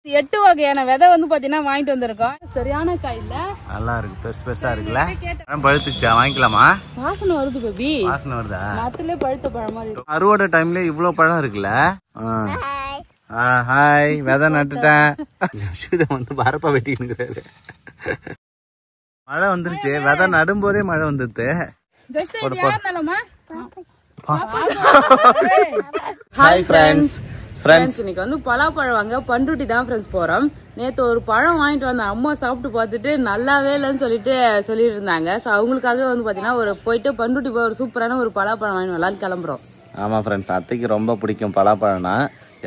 8 வகையான விதை வந்து பாத்தீங்கன்னா வாங்கிட்டு வந்திருக்கோம். சரியான காயில நல்லா இருக்கு, பெருசு பெருசா இருக்குல்ல. பழம் பழுத்துச்சா? வாங்கிக்கலாமா? வாசனை வருது பேபி. வாசனை வருதா? மரத்துல பழுத்த பழம் மாதிரி இருக்கு. அறுவடை டைம்ல இவ்ளோ பழம் இருக்குல்ல. ஹாய், விதை நட்டுட்டேன். வந்து பரப்ப வெட்டிட்டு மழை வந்துருச்சு. விதை நடும்போதே மழை வந்துருது. Hi friends. இன்னைக்கு வந்து பலாப்பழம் வாங்க பண்ருட்டி தான் ஃப்ரெண்ட்ஸ் போறோம். நேத்து ஒரு பழம் வாங்கிட்டு வந்த அம்மா சாப்பிட்டு பார்த்துட்டு நல்லாவே இல்லைன்னு சொல்லிட்டு இருந்தாங்க. ஸோ அவங்களுக்காக வந்து பாத்தீங்கன்னா ஒரு போயிட்டு பண்ருட்டி போய் ஒரு சூப்பரான ஒரு பலாப்பழம் வாங்கி வரலான்னு கிளம்புறோம். ஆமா ஃப்ரெண்ட்ஸ், அத்தைக்கு ரொம்ப பிடிக்கும் பலாப்பழம்னா.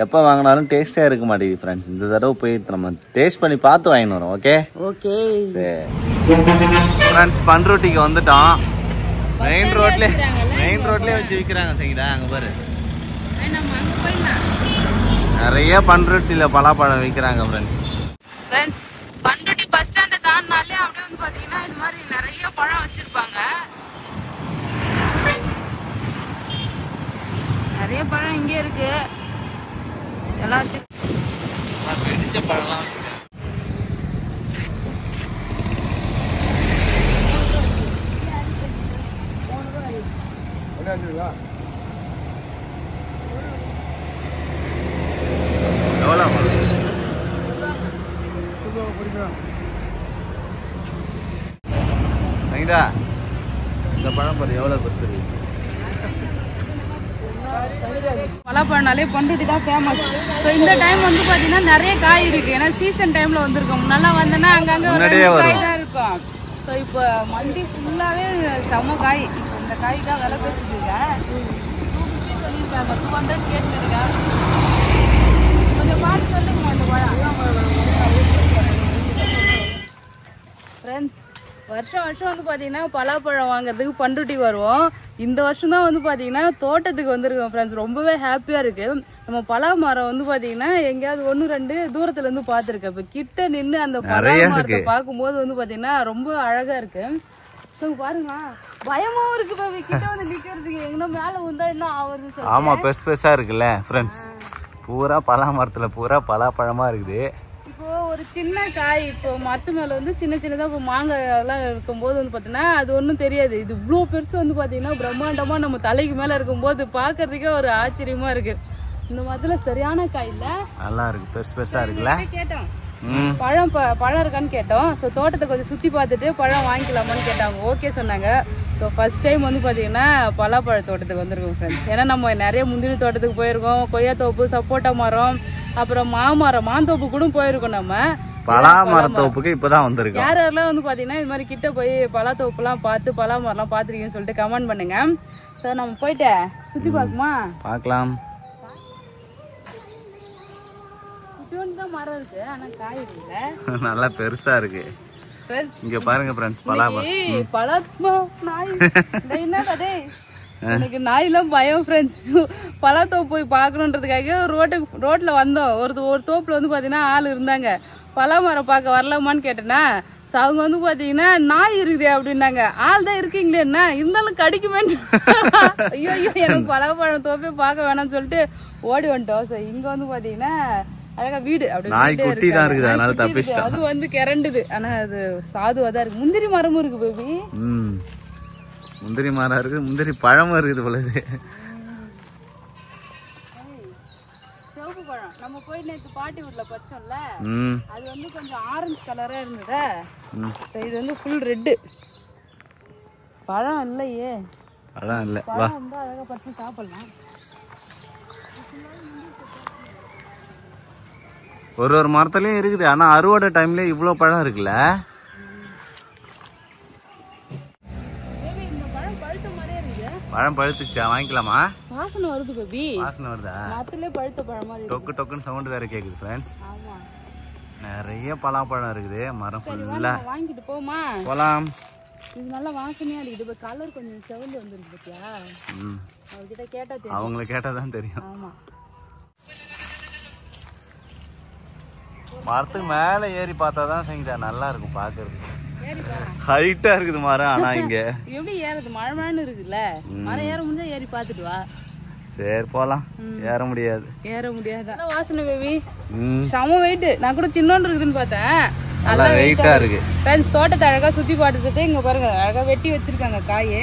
எப்ப வாங்கினாலும் டேஸ்டே இருக்க மாட்டேங்குது ஃப்ரெண்ட்ஸ். இந்த தடவை போய் நம்ம டேஸ்ட் பண்ணி பார்த்து வாங்கிட்டு வரோம். ஓகே ஓகே ஃப்ரெண்ட்ஸ், பண்ருட்டிக்கு வந்துட்டோம். மெயின் ரோட்லயே வச்சு விற்கிறாங்க. சரிதா, அங்க பாரு நிறைய பண்ருட்டில பலாப்பழம் விற்கிறாங்க ஃப்ரெண்ட்ஸ். பண்ருட்டி பஸ் ஸ்டாண்ட் தாண்டினாலே அப்படியே வந்து பாத்தீங்கன்னா இது மாதிரி நிறைய பழம் வச்சிருப்பாங்க. நிறைய பழம் இங்கே இருக்கு. எல்லாம் பிடிச்ச பழம் இந்த பழம் பாரு எவ்வளவு பெருசு இருக்கு. பலாப்பழம்னாலே பண்ருட்டி தான் ஃபேமஸ். ஸோ இந்த டைம் வந்து பாத்தீங்கன்னா நிறைய காய் இருக்கு. ஏன்னா சீசன் டைம்ல வந்திருக்கோம். முன்னால வந்தோன்னா அங்கங்க ஒரு காய் தான் இருக்கும். ஸோ இப்போ மண்டி ஃபுல்லாவே செம காய். இந்த காய் தான் விலை பேசிட்டு 250 சொல்லியிருக்காங்க. 200 கேட்டுருக்க. கொஞ்சம் பார்த்து சொல்லுங்க அந்த பழம். ஃப்ரெண்ட்ஸ், வருஷம் வந்து பாத்தீங்கன்னா பலாப்பழம் வாங்குறதுக்கு பண்ருட்டி வருவோம். இந்த வருஷம் தான் வந்து பாத்தீங்கன்னா தோட்டத்துக்கு வந்திருக்கோம் ஃப்ரெண்ட்ஸ். ரொம்பவே ஹாப்பியா இருக்கு. நம்ம பலா மரம் வந்து பாத்தீங்கன்னா எங்கேயாவது 1-2 தூரத்துல இருந்து பாத்துருக்கேன். இப்ப கிட்ட நின்று அந்த பலா மரத்தை பார்க்கும்போது வந்து பாத்தீங்கன்னா ரொம்ப அழகா இருக்கு. பாருங்க, பயமாவும் இருக்கு. கிட்ட வந்து நிக்கிறதுக்கு எங்கன்னா மேல வந்தா என்ன ஆகுது. ஆமா, பெருசு பெருசா இருக்குல்ல ஃப்ரெண்ட்ஸ். பூரா பலா மரத்துல பூரா பலாப்பழமா இருக்குது. ஒரு சின்ன காய் இப்போ மரத்து மேல வந்து சின்னதா இப்போ மாங்காய் எல்லாம் இருக்கும்போது வந்து பாத்தீங்கன்னா அது ஒன்றும் தெரியாது. இது இவ்வளோ பெருசு வந்து பாத்தீங்கன்னா பிரம்மாண்டமா நம்ம தலைக்கு மேல இருக்கும்போது பாக்குறதுக்கே ஒரு ஆச்சரியமா இருக்கு. இந்த மரத்துல சரியான காய் இல்ல, நல்லா இருக்கு, பெருசு பெருசா இருக்குல்ல. கேட்டோம் பழம் இருக்கான்னு கேட்டோம். ஸோ தோட்டத்தை கொஞ்சம் சுத்தி பார்த்துட்டு பழம் வாங்கிக்கலாமான்னு கேட்டாங்க. ஓகே சொன்னாங்க. ஸோ ஃபர்ஸ்ட் டைம் வந்து பாத்தீங்கன்னா பலாப்பழ தோட்டத்துக்கு வந்திருக்கோம் ஃப்ரெண்ட்ஸ். ஏன்னா நம்ம நிறைய முந்திரி தோட்டத்துக்கு போயிருக்கோம். கொய்யா தோப்பு, சப்போட்டா மரம், அப்புறம் மாந்தோப்பு கூட போயிருக்கோம். நம்ம பலா மரத்தோப்புக்கு இப்பதான் வந்திருக்கோம். யாரெல்லாம் வந்து பாத்தீங்கன்னா இது மாதிரி கிட்ட போய் பலா தோப்பு எல்லாம் பார்த்து பலா மரம்லாம் பாத்துருக்கீங்கன்னு சொல்லிட்டு கமெண்ட் பண்ணுங்க. சார் நம்ம போயிட்டு சுத்தி பார்க்குமா? பார்க்கலாம். மரம் இருக்கு, ஆனா காய் இல்ல. நல்லா பெருசா இருக்கு. இங்க பாருங்க ஃப்ரெண்ட்ஸ், எனக்கு நாய் எல்லாம் பயம் ஃப்ரெண்ட்ஸ். பலாத்தோப்பு போய் பாக்கணுன்றதுக்காக ரோட்ல வந்தோம். ஒரு தோப்புல வந்து பாத்தீங்கன்னா ஆள் இருந்தாங்க. பலா மரம் பார்க்க வரலாமான்னு கேட்டேன்னா அவங்க வந்து பாத்தீங்கன்னா நாய் இருக்குது அப்படின்னாங்க. ஆள் தான் இருக்கீங்களே, என்ன இருந்தாலும் கடிக்குமே. ஐயோ எனக்கு பலாப்பழம் தோப்பே பார்க்க வேணாம்னு சொல்லிட்டு ஓடி வந்துட்டோம். ஸோ இங்க வந்து பாத்தீங்கன்னா அழகா வீடு அப்படி அது வந்து கிறண்டுது. ஆனா அது சாதுவாதான் இருக்கு. முந்திரி மரமும் இருக்கு பேபி. முந்திரி மரம் இருக்கு, முந்திரி பழமும் இருக்குது போல. சிவப்பு பழம் நம்ம போய் நேற்று பாட்டி வீட்டுல பறிச்சோம்ல, அது வந்து கொஞ்சம் ஆரஞ்சு கலரா இருந்ததா. இது வந்து ஃபுல் ரெட்டு. பழம் இல்லையே, பழம் இல்ல. பழம் ரொம்ப அழகா பறிச்சு சாப்பிடலாம். ஒரு மரத்துலயும் இருக்குது. ஆனா அறுவடை டைம்ல இவ்வளவு பழம் இருக்குல்ல. பழம் பழுத்துச்சா? வாங்கிக்கலாமா? வாசனை வருது பேபி. வாசனை வருதா? மரத்திலே பழுத்த பழம் மாதிரி டொக்கு டொக்குன்னு சவுண்ட் வேற கேக்குது ஃப்ரெண்ட்ஸ். ஆமா, நிறைய பலாப்பழம் இருக்குது. மரம் ஃபுல்லா. வாங்கிட்டு போமா? போலாம். இது நல்லா வாசனையா இருக்குது. இப்ப கலர் கொஞ்சம் செவந்து வந்துருக்கு பாத்தியா? அவங்ககிட்ட கேட்டா தெரியும். அவங்கள கேட்டாதான் தெரியும். ஆமா, மரத்துக்கு மேல ஏறி பார்த்தாதான் சங்கீதா நல்லா இருக்கும் பாக்குறதுக்கு. ஹைட்டா இருக்குது மரம். ஆனா இங்க எப்படி ஏறது? மழை இருக்குல்ல, மரம் ஏற முடிஞ்சா ஏறி பாத்துட்டு வா. சரி போலாம். ஏற முடியாது. வாசனை பேபி செம வெயிட். நான் கூட சின்னோண்டு இருக்குதுன்னு பார்த்தேன். நல்லா வெயிட்டா இருக்கு. ஃப்ரெண்ட்ஸ் தோட்டத்தை அழகா சுத்தி பார்த்துட்டு இங்க பாருங்க அழகா வெட்டி வச்சிருக்காங்க காய்.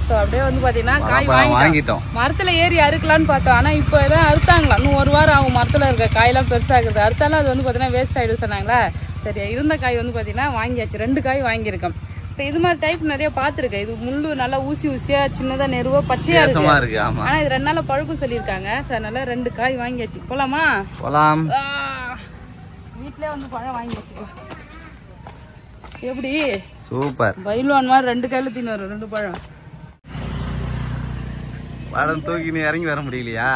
ஸோ அப்படியே வந்து பாத்தீங்கன்னா காய் வாங்கிட்டோம். மரத்துல ஏறி அறுக்கலான்னு பார்த்தோம். ஆனா இப்போ எதாவது அறுத்தாங்களா, இன்னும் ஒரு வாரம் அவங்க மரத்துல இருக்க காயெல்லாம் பெருசாகுது. அறுத்தாலும் அது வந்து பாத்தீங்கன்னா வேஸ்ட் ஆயிடும் சொன்னாங்களா. சரி இருந்த காய் வந்து பாத்தீங்கன்னா வாங்கியாச்சு. 2 காய் வாங்கியிருக்கோம். ஸோ இது மாதிரி டைப் நிறைய பார்த்துருக்கேன். இது முள்ளு நல்லா ஊசியா சின்னதா நெருவா பச்சையா இருக்கு. ஆனா இது 2 நாள் பழுப்பு சொல்லியிருக்காங்க. ஸோ அதனால 2 காய் வாங்கியாச்சு. போலாமா? போலாம். வீட்லயே வந்து பழம் வாங்கி வச்சுக்கலாம். எப்படி சூப்பர். பைல்வான் மாதிரி 2 கையில தின்னு வரும் 2 பழம். பழம் தூக்கி நீ இறங்கி வர முடியலையா?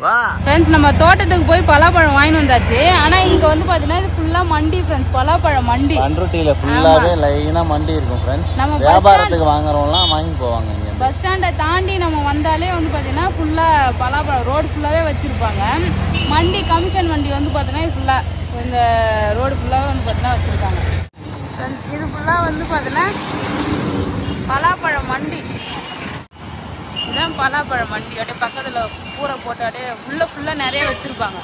வா ஃப்ரெண்ட்ஸ், நம்ம தோட்டத்துக்கு போய் பலாப்பழம் வாங்கிட்டு வந்தாச்சு. ஆனா இங்க வந்து பாத்தீங்கன்னா இது ஃபுல்லா மண்டி ஃப்ரெண்ட்ஸ், பலாப்பழம் மண்டி. பண்ருட்டியில ஃபுல்லாவே லைனா மண்டி இருக்கும் ஃப்ரெண்ட்ஸ். நம்ம வியாபாரத்துக்கு வாங்குறவங்கலாம் வாங்கி போவாங்க. இங்க பஸ் ஸ்டாண்டை தாண்டி நம்ம வந்தாலே வந்து பாத்தீங்கன்னா ஃபுல்லா பலாப்பழம் ரோடு ஃபுல்லாவே வச்சிருப்பாங்க. மண்டி கமிஷன் வண்டி வந்து பாத்தீங்கன்னா இது ஃபுல்லா இந்த ரோடு ஃபுல்லாவே வந்து பாத்தீங்கன்னா வச்சிருக்காங்க. இது ஃபுல்லா வந்து பாத்தீங்கன்னா பலாப்பழம் மண்டி. இதுதான் பலாப்பழம் மண்டி. அப்படியே பக்கத்துல கூரை போட்டு அப்படியே உள்ள ஃபுல்லா நிறைய வச்சிருப்பாங்க.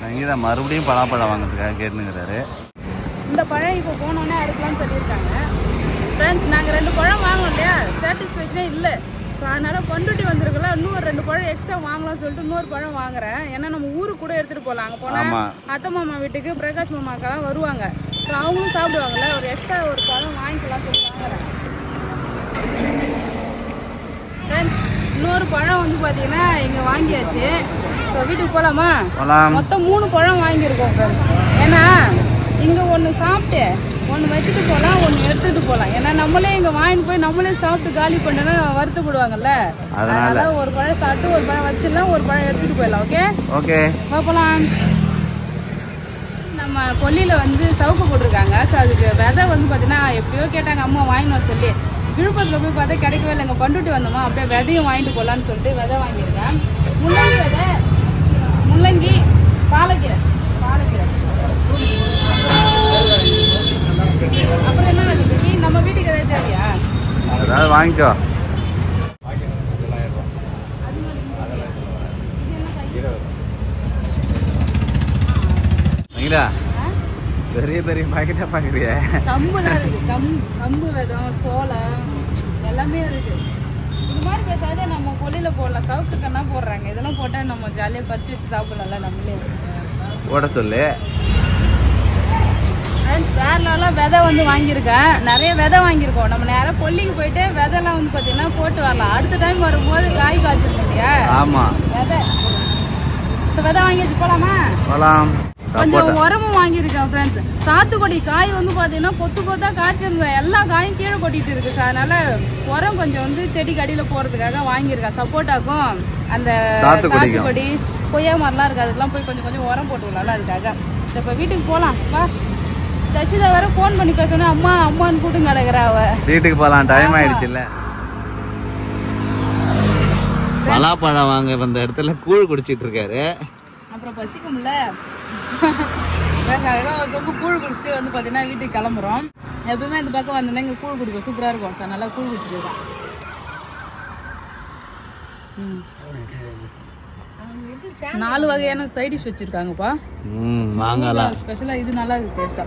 சங்கீதா மறுபடியும் பலாப்பழம் வாங்கிறதுக்காக கேட்டுங்கிறாரு. இந்த பழம் இப்போ போனோன்னே அறுக்கலாம்னு சொல்லியிருக்காங்க. ஃப்ரெண்ட்ஸ், நாங்கள் 2 பழம் வாங்கணும் இல்லையா, சாட்டிஸ்ஃபேக்ஷனே இல்லை. ஸோ அதனால் பண்ருட்டி வந்திருக்கலாம், இன்னும் ஒரு 2 பழம் எக்ஸ்ட்ரா வாங்கலாம்னு சொல்லிட்டு இன்னொரு பழம் வாங்குறேன். ஏன்னா நம்ம ஊருக்கு கூட எடுத்துகிட்டு போகலாம். அங்கே போனால் அத்தை மாமா வீட்டுக்கு பிரகாஷ் மாமாக்கெல்லாம் வருவாங்க. ஸோ அவங்களும் சாப்பிடுவாங்கல்ல, ஒரு எக்ஸ்ட்ரா ஒரு பழம் வாங்கிக்கலாம் சொல்லி வாங்குறேன். ஃப்ரெண்ட்ஸ், இன்னொரு பழம் வந்து பார்த்தீங்கன்னா இங்கே வாங்கியாச்சு. ஸோ வீட்டுக்கு போகலாமா? மொத்தம் 3 பழம் வாங்கியிருக்கோம் ஃப்ரெண்ட்ஸ். ஏன்னா இங்கே ஒன்று சாப்பிட்டு ஒன்று வச்சுட்டு போகலாம், ஒன்று எடுத்துகிட்டு போகலாம். ஏன்னா நம்மளே இங்கே வாங்கிட்டு போய் நம்மளே சாப்பிட்டு காலி பண்ணனா வருத்தப்படுவாங்கல்ல. அதனால ஒரு பழம் சாப்பிட்டு ஒரு பழம் வச்சிடலாம், ஒரு பழம் எடுத்துகிட்டு போயிடலாம். ஓகே ஓகே போகலாம். நம்ம கொல்லியில் வந்து சவுக்கு போட்டிருக்காங்க. ஸோ அதுக்கு விதை வந்து பார்த்தீங்கன்னா எப்படியோ கேட்டாங்க அம்மா வாங்கிட்டு வர சொல்லி. விழுப்புரத்தில் போய் பார்த்தா கிடைக்கவே இல்லை. இங்கே பண்ருட்டி வந்தோமா, அப்படியே விதையும் வாங்கிட்டு போகலான்னு சொல்லிட்டு விதை வாங்கியிருக்கேன். முள்ளங்கி விதை, முள்ளங்கி, பாலக்கீரை, அப்புறம் என்ன விதை நம்ம வீட்டுக்கு எதாவது தேவையா? அதாவது வாங்கிக்கோ. பெரிய பெரிய பாக்கெட்டா பாக்குறியா? கம்புலாம் இருக்கு. கம்பு விதம், சோளம் எல்லாமே இருக்கு. இது மாதிரி பேசாத நம்ம கொல்லியில போடலாம். சவுக்கு கண்ணா போடுறாங்க. இதெல்லாம் போட்டா நம்ம ஜாலியா பறிச்சு வச்சு சாப்பிடலாம்ல. நம்மளே போட சொல்லு. கேரளாலாம் விதை வந்து வாங்கியிருக்கேன். நிறைய விதை வாங்கியிருக்கோம். நம்ம நேரம் கொல்லிக்கு போயிட்டு விதைலாம் வந்து பார்த்தீங்கன்னா போட்டு வரலாம். அடுத்த டைம் வரும்போது காய் காய்ச்சிருக்கோம் இல்லையா? ஆமா, விதை வாங்கி வச்சு போலாமா? போலாம். கொஞ்சம் உரமும் வாங்கியிருக்கேன் ஃப்ரெண்ட்ஸ். சாத்துக்குடி காய் வந்து பார்த்தீங்கன்னா கொத்து கொத்தா காய்ச்சிருந்தேன். எல்லா காயும் கீழே கொட்டிட்டு இருக்கு. அதனால உரம் கொஞ்சம் வந்து செடிக்கு அடியில் போறதுக்காக வாங்கியிருக்கேன். சப்போட்டாக்கும் அந்த சாத்துக்குடி கொய்யா மரம்லாம் இருக்கு, அதுக்கெல்லாம் போய் கொஞ்சம் கொஞ்சம் உரம் போட்டு விடலாம்ல, அதுக்காக. இப்போ வீட்டுக்கு போகலாம் வா. ஜஷிதா வேற ஃபோன் பண்ணி பேசணும், அம்மா அம்மான்னு கூட்டு கிடக்குறா அவ. வீட்டுக்கு போகலாம், டைம் ஆயிடுச்சு இல்ல. பலாப்பழம் வாங்க வந்த இடத்துல கூழ் குடிச்சிட்டு இருக்காரு. அப்புறம் பசிக்கும்ல, ரொம்ப கூழ் குடிச்சிட்டு வந்து பார்த்தீங்கன்னா வீட்டுக்கு கிளம்புறோம். எப்பவுமே இந்த பக்கம் வந்தோன்னா இங்கே கூழ் குடிக்கும், சூப்பராக இருக்கும். சார் நல்லா கூழ் குடிச்சிட்டு இருக்கோம். 4 வகையான சைட் டிஷ் வச்சிருக்காங்கப்பா. வாங்கலாம். ஸ்பெஷலா இது நல்லா இருக்கு, டேஸ்டா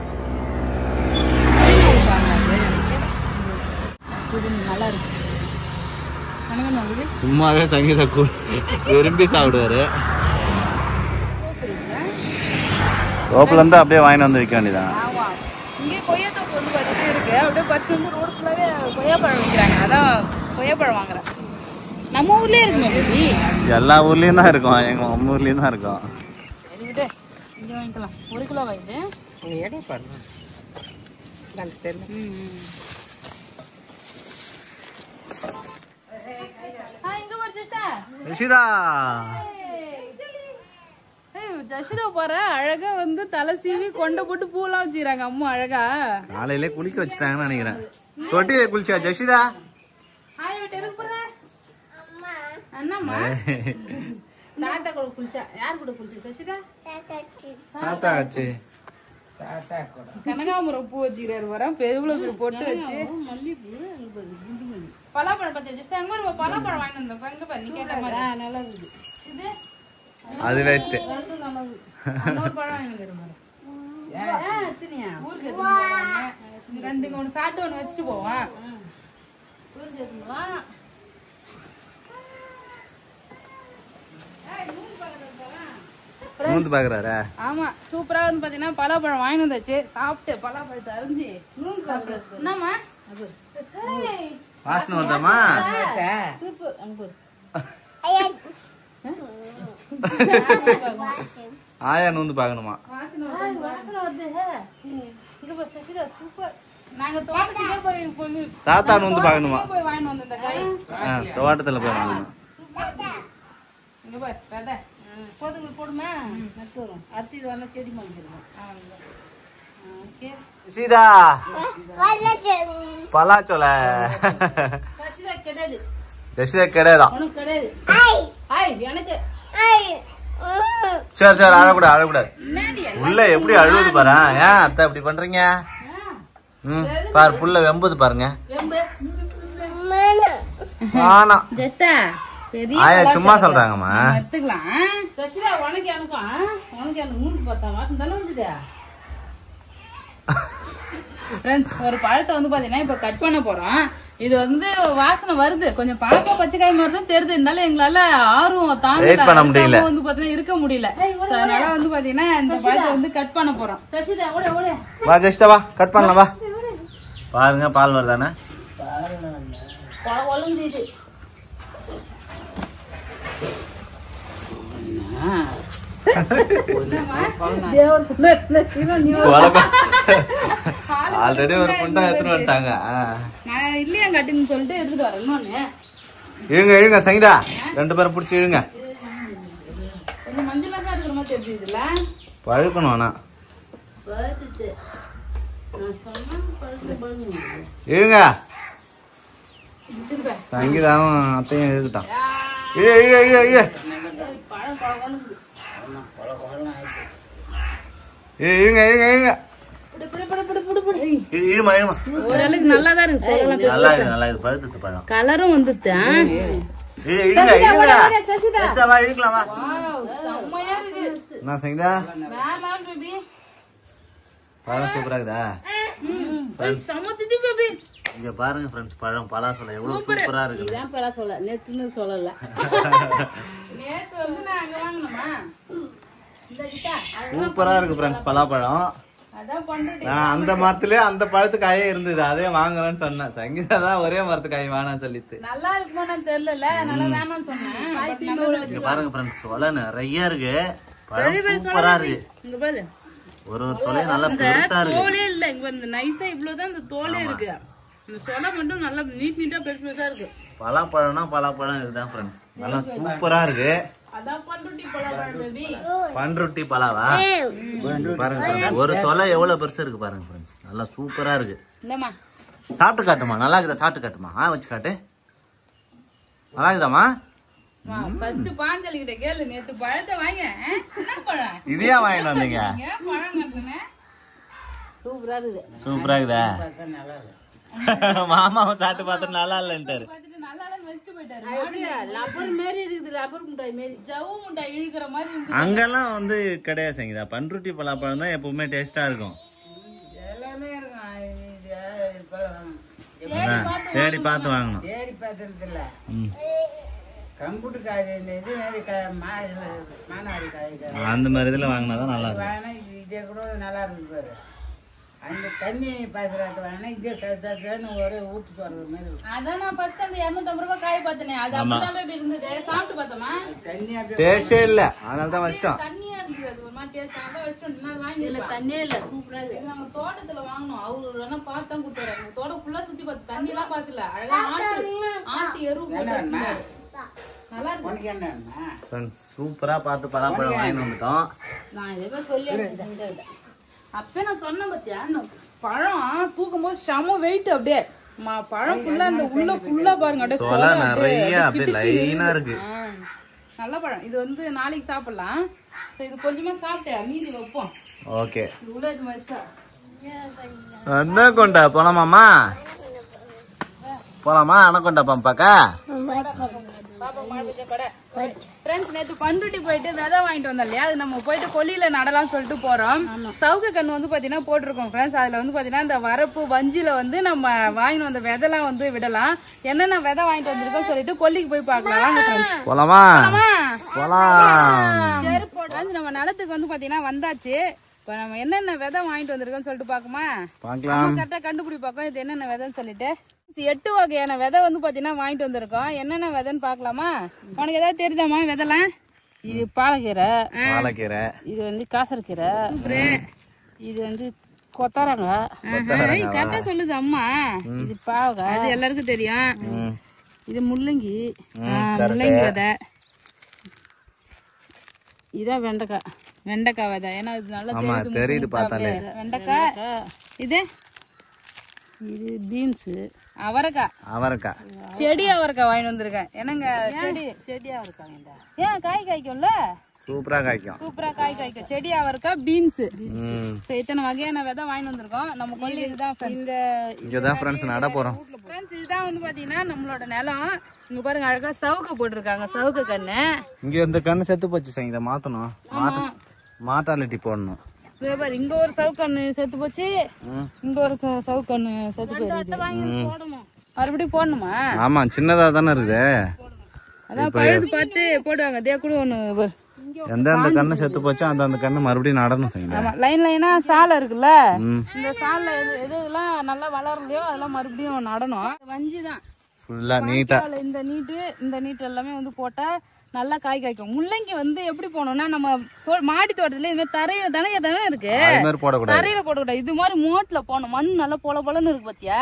நல்லா இருக்கு. சும்மாவே சங்கீதா விரும்பி சாப்பிடுவாரு. தோப்புல இருந்து அப்படியே வாங்கிட்டு வந்து வைக்க வேண்டியதான். ஆமா, இங்கே கொய்யா தோப்பு வந்து பார்த்தீங்கன்னா இருக்கு. அப்படியே பட்டு வந்து ரோடு ஃபுல்லாவே கொய்யாப்பழம் விற்கிறாங்க. அதான் கொய்யாப்பழம் வாங்குறேன். நம்ம ஊர்லயே இருக்குமே, எல்லா ஊர்லயும் தான் இருக்கும், எங்க நம்ம ஊர்லயும் தான் இருக்கும். சரி விடு, இங்க வாங்கிக்கலாம். 1 கிலோ வாங்குது. எடை பாருங்க. ஜஷிதா பாரு, அழகா வந்து தலை சீவி கொண்டை போட்டு பூலாம் வச்சுக்கிறாங்க அம்மா. அழகா காலையிலே குளிக்க வச்சுட்டாங்கன்னு நினைக்கிறேன். தொட்டியில குளிச்சா ஜஷிதா? என்னம்மா தாத்தா கூட குளிச்சா யார் கூட குளிச்சா சசிதா தாத்தா ஆச்சு கனகாமரம் பூ வச்சுக்கிறாரு வரோம் எவ்வளவு பேர் பொட்டு வச்சு பலாப்பழம் பத்தி ஜஸ்ட் அங்க ஒரு பலாப்பழம் வாங்கி வந்தோம் பங்கு பண்ணி கேட்ட மாதிரி நல்லா இருக்குது இது அது வேஸ்ட் இன்னொரு பழம் வாங்கி வந்துருமா ஊருக்கு ரெண்டு ஒன்று சாப்பிட்டு ஒன்று வச்சுட்டு போவோம் ஊருக்கு எடுத்துருவோம் மூந்து பாக்குறாரா ஆமா சூப்பரா வந்து பாத்தீங்கன்னா பலாப்பழம் வாங்கி வந்தாச்சு சாப்பிட்டு பலாப்பழத்தை அரிஞ்சு என்னம்மா வாசனை வந்தாமா சூப்பர் அங்க ஆயா நூந்து பாக்கணுமா வாசனை வருது இங்க பா சசிதா சூப்பர் நாங்க தோட்டத்துக்கே போய் தாத்தா நூந்து பாக்கணுமா போய் வாங்கி வந்த இந்த காய் தோட்டத்துல போய் வாங்கணும் இங்க பாரு விதை போதுங்களுக்கு போடுமா நட்டு வரும் அடுத்து வரல செடி மல்லிச்சிருக்கோம் ஓகே சீதா பலாச்சோல சசிதா கிடையாது ஜெசிதா கிடையாதா உனக்கு கிடையாது ஹாய் எனக்கு சரி சரி அழக்கூடாது அழக்கூடாது என்னடி உள்ள எப்படி அழுவுது பாரு ஏன் அத்தை இப்படி பண்றீங்க பாரு புள்ள வெம்புது பாருங்க ஆனா ஜஸ்டா சரி ஆயா சும்மா சொல்றாங்கம்மா எடுத்துக்கலாம் சசிதா உனக்கு எனக்கு மூணு பார்த்தா வாசம் தானே வந்துது ஃப்ரெண்ட்ஸ் ஒரு பழத்தை வந்து பாத்தீங்கன்னா இப்ப கட் பண்ண போறோம் இது வந்து வாசனை வருது கொஞ்சம் பழப்பா பச்சைக்காய் மாதிரி தான் தெரியுது இருந்தாலும் எங்களால ஆர்வம் தாங்க வந்து பாத்தீங்கன்னா இருக்க முடியல அதனால வந்து பாத்தீங்கன்னா இந்த பழத்தை வந்து கட் பண்ண போறோம் சசிதா ஓட ஓட வா ஜெஸ்டா வா கட் பண்ணலாம் வா பாருங்க பால் வருதானே ஒழுங்குது இது ஆல்ரெடி ஒரு புண்டா எடுத்துட்டு வந்துட்டாங்க நான் இல்லையா கட்டுன்னு சொல்லிட்டு எடுத்துட்டு வரேன் இன்னொன்னு இழுங்க இழுங்க சங்கீதா ரெண்டு பேரும் பிடிச்சி இழுங்க கொஞ்சம் மஞ்சளா தான் இருக்கிற மாதிரி தெரியுதுல்ல பழுக்கணும் ஆனா இழுங்க சங்கீதாவும் அத்தையும் இழுக்கிட்டான் இழு இழு இழு இழு இழுங்க இழுங்க இழுங்க இழுமா இழுமா ஓரளவுக்கு நல்லாதான் இருக்கு சொல்லலாம் நல்லா இருக்கு நல்லா இருக்கு பழுத்து பழம் கலரும் வந்துட்டு இழுங்க இழுங்க ஜெஸ்டா வா இழுக்கலாம் வா செம்மையா இருக்கு என்ன சங்கீதா வேற பேபி பழம் சூப்பரா இருக்குதா சமத்துது பேபி இங்க பாருங்க ஃப்ரெண்ட்ஸ் பழம் பலாசோலை எவ்வளவு சூப்பரா இருக்கு இதான் பலாசோலை நேத்துன்னு சொல்லல நேத்து வந்து நான் அங்க வாங்கணுமா இந்த கிட்டா சூப்பரா இருக்கு ஃப்ரெண்ட்ஸ் பலாப்பழம் அதான் பண்றேன் நான் அந்த மரத்திலே அந்த பழத்து காயே இருந்தது அதே வாங்கலன்னு சொன்னேன் சங்கீதா தான் ஒரே மரத்து காய் வேணாம்னு சொல்லிட்டு நல்லா இருக்குமோன்னு தெரியல நல்லா வேணாம்னு சொன்னேன் இங்க பாருங்க ஃப்ரெண்ட்ஸ் சொலை நிறைய இருக்கு பழம் சூப்பரா இருக்கு இங்க பாரு ஒரு சொலையும் நல்லா பெருசா இருக்கு தோலே இல்ல இங்க இந்த நைஸா இவ்வளவுதான் இந்த தோலே இருக்கு இந்த சொலை மட்டும் நல்லா நீட்டா பெருசு பெருசா இருக்கு பலாப்பழம்னா பலாப்பழம் இதுதான் ஃப்ரெண்ட்ஸ் நல்லா சூப்பரா இருக்கு அதான் பண்ருட்டி பழம் பேபி பண்ருட்டி பலாவா பாருங்க ஒரு சொலை எவ்வளவு பெருசா இருக்கு பாருங்க ஃப்ரெண்ட்ஸ் நல்லா சூப்பரா இருக்கு இந்தமா சாப்பிட்டு காட்டுமா நல்லா இருக்குதா சாப்பிட்டு காட்டுமா வச்சு காட்டு நல்லா இருக்குதாமா ஃபர்ஸ்ட் பாஞ்சலி கிட்ட கேளு நேத்து பழத்தை வாங்க என்ன பழம் இதையா வாங்கிட்டு வந்தீங்க பழம் கட்டுனே சூப்பரா இருக்கு சூப்பரா இருக்குதா மாமாவை சாப்பிட்டு பார்த்துட்டு நல்லா இல்லன்ட்டாரு நல்லா வச்சுட்டு போயிட்டாரு லப்பர் மாதிரி இருக்குது லப்பர் முட்டாய் மாதிரி ஜவு முட்டாய் இழுக்கிற மாதிரி இருக்கு அங்கெல்லாம் வந்து கிடையாது சங்கீதா பண்ருட்டி பலாப்பழம் தான் எப்பவுமே டேஸ்டா இருக்கும் தேடி பார்த்து வாங்கணும் தேடி பார்த்தது இல்ல கம்புட்டு காய் இந்த இது மானாரி காய் அந்த மாதிரி இதுல வாங்கினாதான் நல்லா இருக்கும் வாங்கினா இதே கூட நல்லா இருக்குது பாரு அந்த தண்ணி பாசுறாக்க வாங்கினா இதே கரெக்டாக ஒரே ஊத்துட்டு வர்றது மாதிரி இருக்கும் அதான் நான் ஃபர்ஸ்ட் அந்த 250 ரூபாய் காய் பார்த்தனே அது அப்படிதான் பேபி இருந்தது சாப்பிட்டு பார்த்தோமா தண்ணி அப்படியே டேஸ்டே இல்ல அதனால தான் வச்சிட்டோம் தண்ணியா இருந்தது அது ஒரு மாதிரி டேஸ்ட் அதான் வச்சுட்டு நான் வாங்கி இல்ல தண்ணியே இல்ல சூப்பரா இருக்கு நம்ம தோட்டத்துல வாங்கணும் அவரு வேணா பார்த்து தான் கொடுத்தாரு நம்ம தோட்டம் ஃபுல்லா சுத்தி பார்த்து தண்ணி எல்லாம் பாசல அழகா ஆட்டு எருவு போட்டு வச்சிருந்தாரு நல்லா இருக்கு உனக்கு என்னன்னா ஃப்ரெண்ட்ஸ் சூப்பரா பார்த்து பலாப்பழம் வாங்கிட்டு வந்துட்டோம் நான் இதே சொல்லி அப்பவே நான் சொன்னேன் பாத்தியா பழம் தூக்கும் போது செம வெயிட் அப்படியே பழம் ஃபுல்லா அந்த உள்ள ஃபுல்லா பாருங்க அப்படியே சொல நிறைய அப்படியே லைனா இருக்கு. நல்ல பழம். இது வந்து நாளைக்கு சாப்பிடலாம். இது கொஞ்சமா சாப்பிட்டு மீதி வைப்போம். ஓகே. உள்ள இது மஸ்டா. அனகொண்டா போலாமாமா? போலாமா அனகொண்டா பம்பாக்கா? பாப்பா மார்க்கெட் கடை. ஃப்ரெண்ட்ஸ் நேத்து பண்ருட்டி போயிட்டு விதை வாங்கிட்டு வந்தோம் இல்லையா, அது நம்ம போயிட்டு கொல்லியில நடலாம் சொல்லிட்டு போறோம். சவுக்கு கண்ணு வந்து பாத்தீங்கன்னா போட்டிருக்கோம் ஃப்ரெண்ட்ஸ். அதுல வந்து பாத்தீங்கன்னா இந்த வரப்பு வஞ்சில வந்து நம்ம வாங்கிட்டு வந்த விதைலாம் வந்து விடலாம். என்னென்ன விதை வாங்கிட்டு வந்திருக்கோம் சொல்லிட்டு கொல்லிக்கு போய் பார்க்கலாம் வாங்க ஃப்ரெண்ட்ஸ். போலாமா? போலாம். சரி ஃப்ரெண்ட்ஸ் நம்ம நிலத்துக்கு வந்து பாத்தீங்கன்னா வந்தாச்சு. இப்ப நம்ம என்னென்ன விதை வாங்கிட்டு வந்திருக்கோம் சொல்லிட்டு பாக்குமா? பார்க்கலாம். கரெக்டா கண்டுபிடி பார்க்கோம் இது என்னென்ன விதைன்னு சொல்லிட்டு. 8 வகையான விதை வந்து பாத்தீங்கன்னா வாங்கிட்டு வந்திருக்கோம். என்னென்ன விதைன்னு பாக்கலாமா? உனக்கு ஏதாவது தெரியுதாமா விதைலாம்? இது பாலக்கீரை. இது வந்து காசரக்கீரை. இது வந்து கொத்தரங்காய். கரெக்டா சொல்லுது அம்மா. இது பாவக்காய். அது எல்லாருக்கும் தெரியும். இது முள்ளங்கி. முள்ளங்கி விதை. இதான் வெண்டைக்காய் விதை. ஏன்னா இது நல்லா தெரியுது பார்த்தாலே. வெண்டைக்காய். இது பீன்ஸ். அவரைக்காய். செடி அவரைக்காய் வாங்கிட்டு வந்திருக்கேன். என்னங்க செடி அவரைக்காய் ஏன் காய் காய்க்கும்ல? சூப்பரா காய்க்கும். செடி அவரைக்காய் பீன்ஸ். இத்தனை வகையான விதை வாங்கிட்டு வந்திருக்கோம். நம்ம கொல்லி இதுதான் ஃப்ரெண்ட்ஸ் நட போறோம். ஃப்ரெண்ட்ஸ் இதுதான் வந்து பாத்தீங்கன்னா நம்மளோட நிலம். இங்க பாருங்க அழகா சவுக்கு போட்டிருக்காங்க. சவுக்கு கண்ணு. இங்க இந்த கண்ணு செத்து போச்சு சார். இதை மாத்தணும். மாட்டாலிட்டி போடணும். இங்க ஒரு சவுக்கண்ணு செத்து போச்சு. இங்க ஒரு சவுக்கண்ணு செத்து போயிருக்கு. மறுபடியும் போடணுமா? ஆமா சின்னதா தானே இருக்குது. அதான் பழுது பார்த்து போடுவாங்க. அதே கூட ஒண்ணு எந்த கண்ணு செத்து போச்சோ அந்த கண்ணு மறுபடியும் நடணும் செய்யணும். ஆமா லைன் லைனா சாலை இருக்குல்ல, இந்த சாலை எது எதுலாம் நல்லா வளரலையோ அதெல்லாம் மறுபடியும் நடணும். வஞ்சிதான் ஃபுல்லா நீட்டா. இந்த நீட்டு எல்லாமே வந்து போட்டா நல்லா காய் காய்க்கும். முள்ளங்கி வந்து எப்படி போனோம்னா நம்ம மாடி தோட்டத்துல இந்த தரையில தானே இருக்கு. தரையில போடக்கூடாது. இது மாதிரி மோட்ல போனோம். மண் நல்லா பொல பொலன்னு இருக்கு பாத்தியா?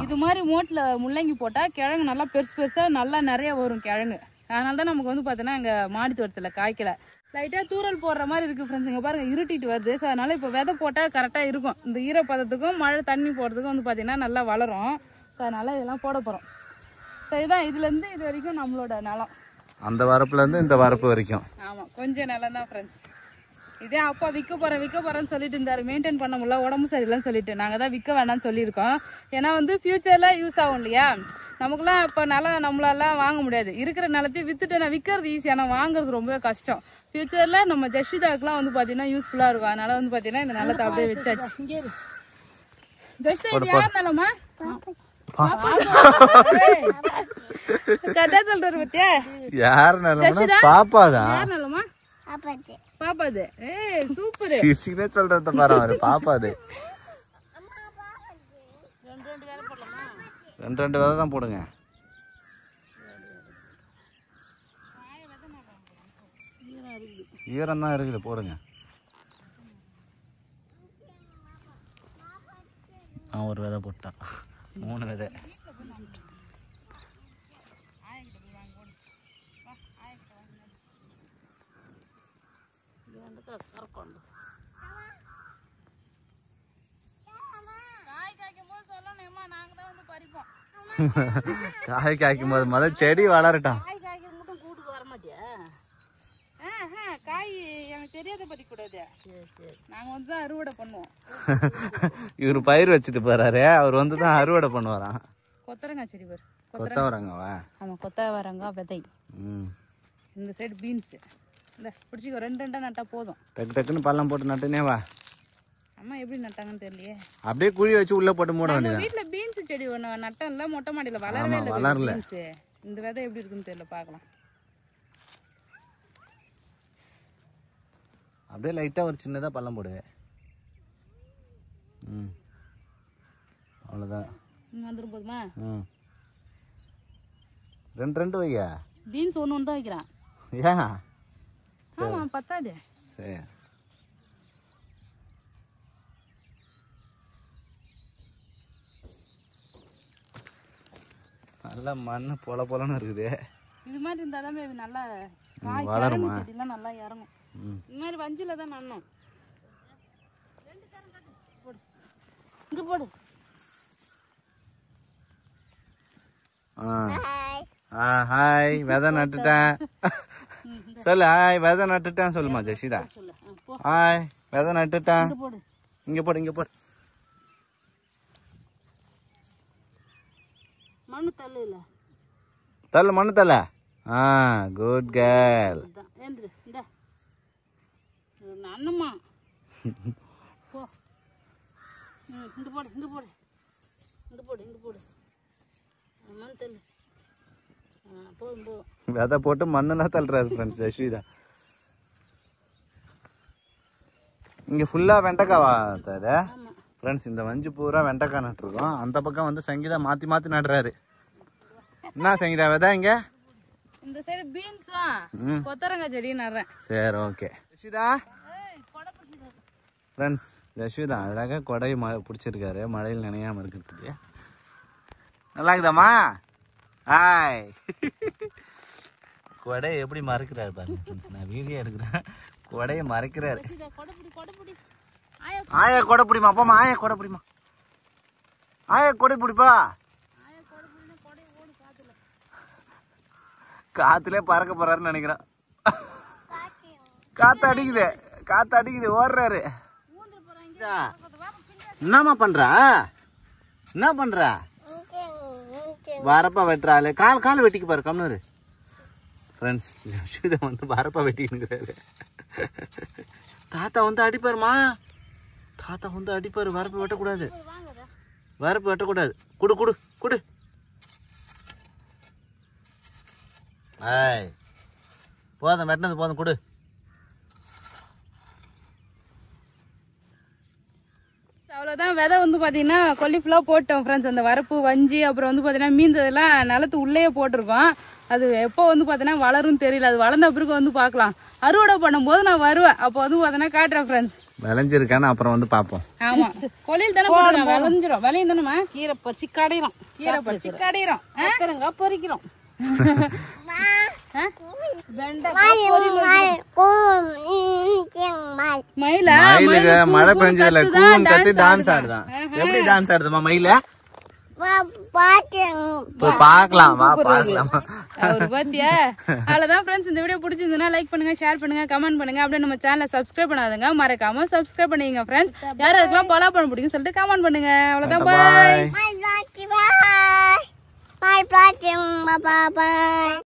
இது மாதிரி மோட்ல முள்ளங்கி போட்டா கிழங்கு நல்லா பெருசு பெருசா நல்லா நிறைய வரும் கிழங்கு. அதனாலதான் நமக்கு வந்து பாத்தீங்கன்னா இங்க மாடி தோட்டத்துல காய்க்கல. லைட்டா தூரல் போடுற மாதிரி இருக்கு ஃப்ரெண்ட்ஸ். இங்க பாருங்க இருட்டிட்டு வருது. ஸோ அதனால இப்ப விதை போட்டா கரெக்டா இருக்கும். இந்த ஈரப்பதத்துக்கும் மழை தண்ணி போடுறதுக்கும் வந்து பாத்தீங்கன்னா நல்லா வளரும். ஸோ அதனால இதெல்லாம் போட போறோம். ஸோ இதான் இதுல இருந்து இது வரைக்கும் நம்மளோட நிலம். அந்த வரப்புல இருந்து இந்த வரப்பு வரைக்கும். ஆமா கொஞ்சம் நிலம் தான் ஃப்ரெண்ட்ஸ். இதே அப்பா விற்க போறேன்னு சொல்லிட்டு இருந்தாரு. மெயின்டைன் பண்ண முடியல, உடம்பு சரியில்லைன்னு சொல்லிட்டு நாங்க தான் விற்க வேண்டாம்னு சொல்லியிருக்கோம். ஏன்னா வந்து ஃபியூச்சர்ல யூஸ் ஆகும் இல்லையா? நமக்குலாம் இப்போ நிலம் நம்மளாலாம் வாங்க முடியாது. இருக்கிற நிலத்தையும் வித்துட்டு நான் விற்கிறது ஈஸி, ஆனால் வாங்குறது ரொம்ப கஷ்டம். ஃபியூச்சர்ல நம்ம ஜஷிதாக்குலாம் வந்து பாத்தீங்கன்னா யூஸ்ஃபுல்லா இருக்கும். அதனால வந்து பாத்தீங்கன்னா இந்த நிலத்தை அப்படியே வச்சாச்சு. ஜஷிதா இது யார் நிலமா? கதை சொல்றாரு பத்தியா? யார் நிலமா? பாப்பாதான். யார் நிலமா? பாப்பாது. ஏய் சூப்பர். சிசினே சொல்றத பாரு அவரு. பாப்பாது. ரெண்டு விதை தான் போடுங்க. ஈரம் தான் இருக்குது போடுங்க. ஒரு விதை போட்டான். 3 விதை. காய் காய்க்கும் போது முதல் செடி வளரட்டும். காய் எனக்கு தெரியாத பத்தி கூடாது. நாங்க வந்து தான் அறுவடை பண்ணுவோம். இவரு பயிர் வச்சுட்டு போறாரு. அவர் வந்து தான் அறுவடை பண்ணுவாராம். கொத்தரங்காய் செடி பாரு. கொத்தவரங்காவா? ஆமா கொத்தவரங்காய் விதை. இந்த சைடு பீன்ஸ். இந்த பிடிச்சிக்கோ. 2 நட்டா போதும். டக்கு டக்குன்னு பள்ளம் போட்டு நட்டுனே வா. அம்மா எப்படி நட்டாங்கன்னு தெரியலையே. அப்படியே குழி வச்சு உள்ள போட்டு மூட வேண்டியது. வீட்டுல பீன்ஸ் செடி ஒண்ணு நட்டம்ல மொட்டை மாடியில வளரல. இந்த விதை எப்படி இருக்குன்னு தெரியல, பாக்கலாம். அப்படியே லைட்டா ஒரு சின்னதா பள்ளம் போடுவேன். அவ்வளவுதான். வந்துரும் போதுமா? 2 வையா. பீன்ஸ் ஒண்ணு தான் வைக்கிறான். ஏன்? ஆமா பத்தாது. சரி. நல்லா மண்ணு பொல பொலன்னு இருக்குது. இது மாதிரி இருந்தாதான் நல்லா வளருமா? நல்லா இறங்கும். இந்த மாதிரி வஞ்சில தான் நன்னோம். இங்க போடு. ஹாய் விதை நட்டுட்டேன் சொல்லு. ஹாய் விதை நட்டுட்டேன் சொல்லுமா ஜெஷிதா. ஹாய் விதை நட்டுட்டேன். இங்க போடு இங்க போடு. மண்ணு தள்ளு இல்ல தள்ளு மண்ணு தள்ள. Good girl. ஏந்திரு இந்த அண்ணம்மா போ. இங்க போடு இங்க போடு இங்க போடு இங்க போடு. மண் தள்ளு. போதும் போதும். விதை போட்டு மண்ணுலாம் தள்ளுறாரு ஃப்ரெண்ட்ஸ் ஜெஷிதா. இங்க ஃபுல்லா வெண்டைக்காவா தாது ஃப்ரெண்ட்ஸ். இந்த வஞ்சி பூரா வெண்டைக்காய் நட்டுருக்கோம். அந்த பக்கம் வந்து சங்கீதா மாத்தி மாத்தி நடுறாரு. என்ன சங்கீதா விதை இங்க? இந்த சைடு பீன்ஸா கொத்தரங்காய் செடி நடுறேன். சரி ஓகே. ஜெஷிதா ஃப்ரெண்ட்ஸ் ஜெஷிதா அழகா கொடை பிடிச்சிருக்காரு மழையில் நினையாம இருக்கிறதுக்கு. நல்லா இருக்குதாம்மா? ஹாய். கொடையை எப்படி மறைக்கிறாரு பாருங்க. நான் வீடியோ எடுக்கிறேன். கொடையை மறைக்கிறாரு. ஆயா கொடை பிடிமா. அப்பமா ஆயா கொடை பிடிமா. ஆயா கொடை பிடிப்பா. காத்துலே பறக்க போறாருன்னு நினைக்கிறேன். காத்து அடிக்குது காத்து அடிக்குது ஓடுறாரு. என்னம்மா பண்றா? என்ன பண்றா? வரப்பா வெட்டுறாள். கால் கால் வெட்டிக்கு பாரு கம்னூர். ஃப்ரெண்ட்ஸ் ஜெஷிதா வந்து வரப்பா வெட்டிக்கிறாரு. தாத்தா வந்து அடிப்பாருமா. தாத்தா வந்து அடிப்பாரு. வரப்பு வெட்டக்கூடாது. வரப்பு வெட்டக்கூடாது. குடு குடு குடு. ஆய் போதும் வெட்டினது போதும் குடு. அவ்வளோதான். விதை வந்து பார்த்தீங்கன்னா கொல்லி ஃபுல்லாக போட்டோம் ஃப்ரெண்ட்ஸ். அந்த வரப்பு வஞ்சி அப்புறம் வந்து பார்த்தீங்கன்னா மீந்ததெல்லாம் நிலத்து உள்ளேயே போட்டிருக்கோம். அது எப்போ வந்து பார்த்தீங்கன்னா வளரும் தெரியல. அது வளர்ந்த பிறகு வந்து பார்க்கலாம். அறுவடை பண்ணும்போது நான் வருவேன். அப்போ வந்து பார்த்தீங்கன்னா காட்டுறேன் ஃப்ரெண்ட்ஸ். விளைஞ்சிருக்கான்னு அப்புறம் வந்து பார்ப்போம். ஆமா கொல்லியில் தானே போடுறோம். விளைஞ்சிரும். விளையும் தானேம்மா. கீரை பறிச்சு கடையிறோம். கீரை பறிச்சு கடையிறோம். கொத்தரங்காய் பொறிக்கிறோம். மயிலுக்கு மழை பெஞ்சதுல கூன் கத்தி டான்ஸ் ஆடுதான். எப்படி டான்ஸ் ஆடுதுமா மயில? பாக்கலாம் வா பாக்கலாம். அவரு பாத்தியா? அவ்வளவுதான் ஃப்ரெண்ட்ஸ். இந்த வீடியோ பிடிச்சிருந்தா லைக் பண்ணுங்க, ஷேர் பண்ணுங்க, கமெண்ட் பண்ணுங்க. அப்படியே நம்ம சேனலை சப்ஸ்கிரைப் பண்ணாதுங்க மறக்காம சப்ஸ்கிரைப் பண்ணிங்க ஃப்ரெண்ட்ஸ். யாராருக்கெல்லாம் ஃபாலோ பண்ண பிடிக்கும் சொல்லிட்டு கமெண்ட் பண்ணுங்க. அவ்வளவுதான். பாய்.